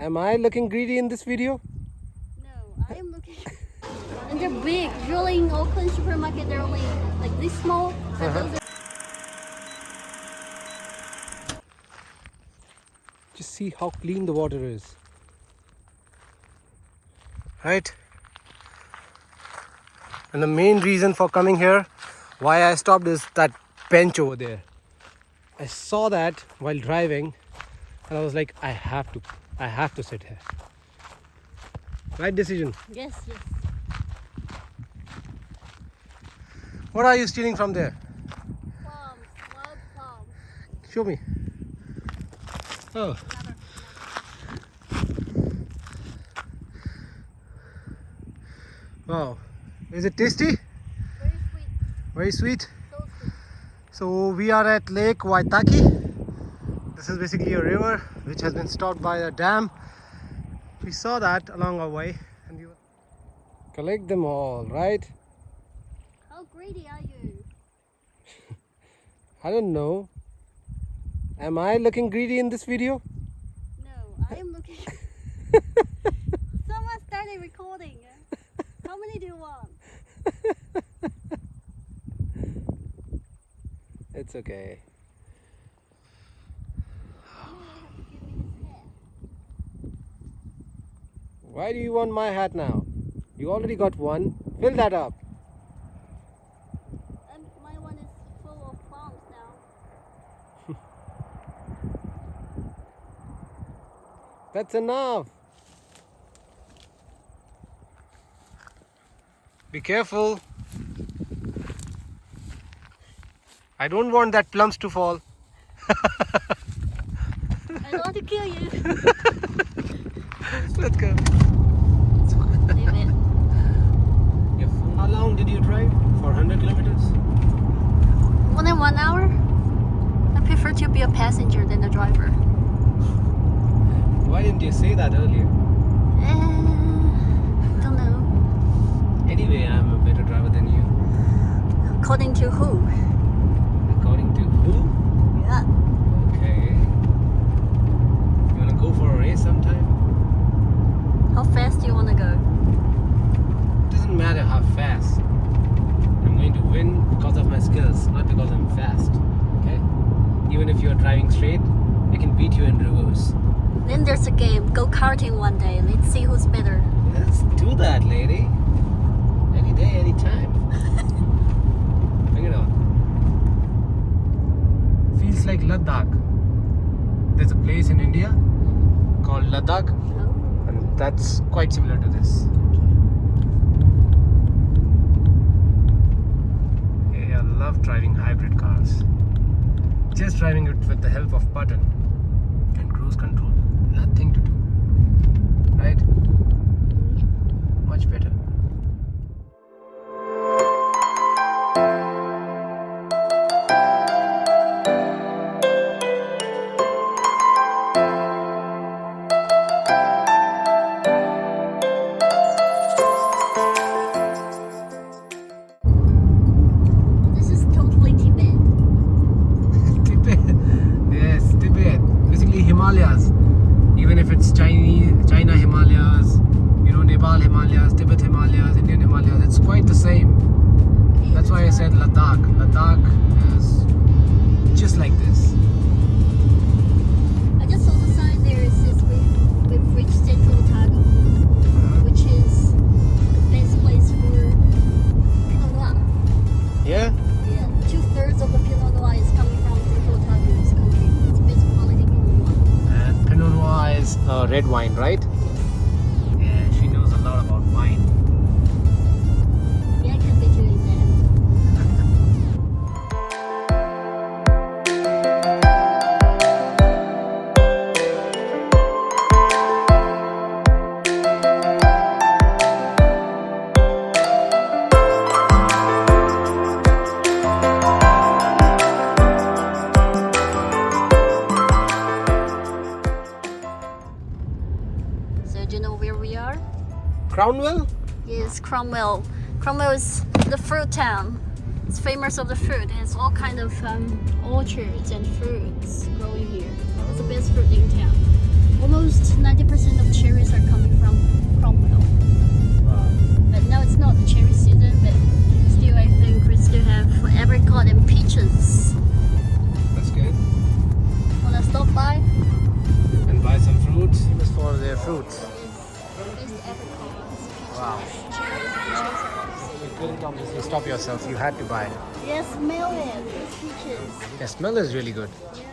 Am I looking greedy in this video? No, I am looking. And they're big. Usually in Auckland supermarket, they're only like this small. But those are... Just see how clean the water is. Right? And the main reason for coming here, why I stopped, is that bench over there. I saw that while driving and I was like, I have to sit here. Right decision. Yes, yes. What are you stealing from there? Plums, wild plums. Show me. Oh. Wow. Is it tasty? Very sweet. Very sweet. So sweet. So we are at Lake Waitaki. This is basically a river which has been stopped by a dam. We saw that along our way and we collect them all, right? How greedy are you? I don't know. Am I looking greedy in this video? No, I am looking. Someone started recording. How many do you want? It's okay. Why do you want my hat now? You already got one. Fill that up. And my one is full of plums now. That's enough. Be careful. I don't want that plums to fall. I don't want to kill you. Let's go. It's fine. Leave it. How long did you drive? For 100 kilometers? More than 1 hour? I prefer to be a passenger than a driver. Why didn't you say that earlier? Don't know. Anyway, I'm a better driver than you. According to who? According to who? Yeah. Okay. You wanna go for a race sometime? How fast do you want to go? Doesn't matter how fast. I'm going to win because of my skills, not because I'm fast. Okay? Even if you're driving straight, I can beat you in reverse. Then there's a game. Go karting one day. Let's see who's better. Let's do that, lady. Any day, any time. Bring it on. Feels like Ladakh. There's a place in India called Ladakh, Oh. and that's quite similar to this. Yeah, I love driving hybrid cars. Just driving it with the help of button and cruise control. Nothing to do. Right? Much better. This is totally Tibet. Tibet. Yes, Tibet. Basically Himalayas. Even if it's China Himalayas, Nepal Himalayas, Tibet Himalayas, Indian Himalayas, it's quite the same. Okay, That's why I said Ladakh. Ladakh is just like this. I just saw the sign there. It says we've reached Central Otago, which is the best place for Pinot Noir. Yeah? Yeah, 2/3 of the Pinot Noir is coming from Central Otago, this country. It's best quality Pinot Noir. And Pinot Noir is red wine, right? Yeah, she knows a lot about wine. Yeah, I can bet you in that. So do you know where we are? Cromwell? Yes, Cromwell. Cromwell is the fruit town. It's famous of the fruit. It has all kind of orchards and fruits growing here. It's the best fruit in town. almost 90% of cherries are coming from Cromwell. Wow. But now it's not the cherry season, but still I think we still have apricot and peaches. That's good. Wanna stop by? And buy some fruits. Famous for their fruits. There's the apricots, peaches, Wow. cherries. You couldn't obviously stop yourself. You had to buy. Yes, smell it. It's peaches. The smell is really good. Yeah.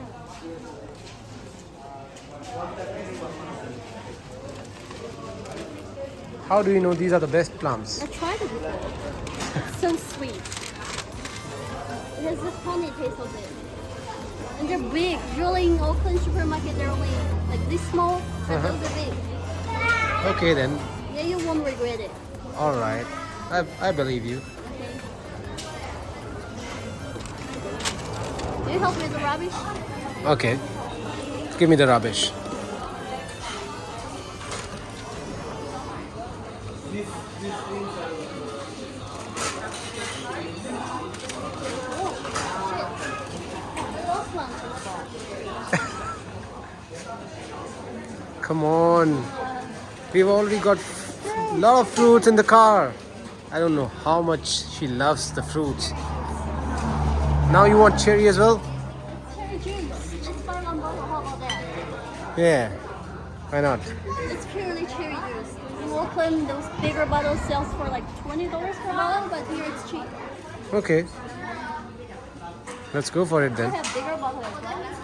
How do you know these are the best plums? I tried it before. It's so sweet. It has this honey taste of it. And they're big. Usually in Auckland supermarket, they're only like this small, but those are big. Okay then. Yeah, you won't regret it. All right. I believe you. Okay. Do you help with the rubbish? Okay. Give me the rubbish. Oh, shit. I lost one. Come on. We've already got a lot of fruits in the car. I don't know how much she loves the fruits. Now you want cherry as well? Cherry juice. Let's buy one bottle. How about that? Yeah. Why not? It's purely cherry juice. In Auckland, those bigger bottles sells for like $20 per bottle, but here it's cheap. Okay. Let's go for it I then. have bigger bottles. Let's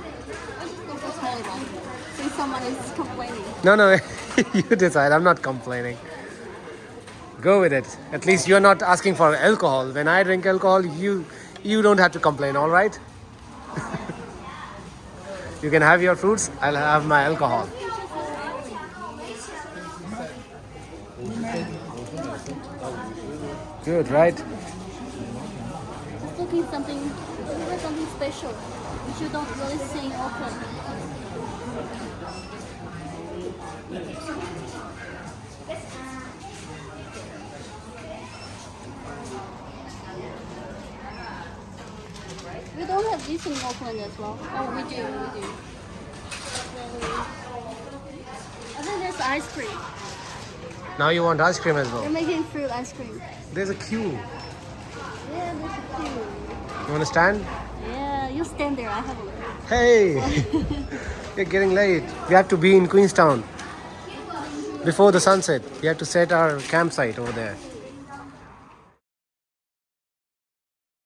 just go for smaller bottles. Since someone is complaining. No, you decide. I'm not complaining. Go with it. At least you're not asking for alcohol. When I drink alcohol, you don't have to complain, all right? You can have your fruits, I'll have my alcohol. Good, right? Just looking for something special, which you don't really see in Auckland. We don't have this in Auckland as well. Oh, we do. I think there's ice cream. Now you want ice cream as They're well. making fruit ice cream. There's a queue. Yeah, there's a queue. You want to stand? Yeah, you stand there. I have a look. Hey! You're getting late. We have to be in Queenstown before the sunset. We have to set our campsite over there.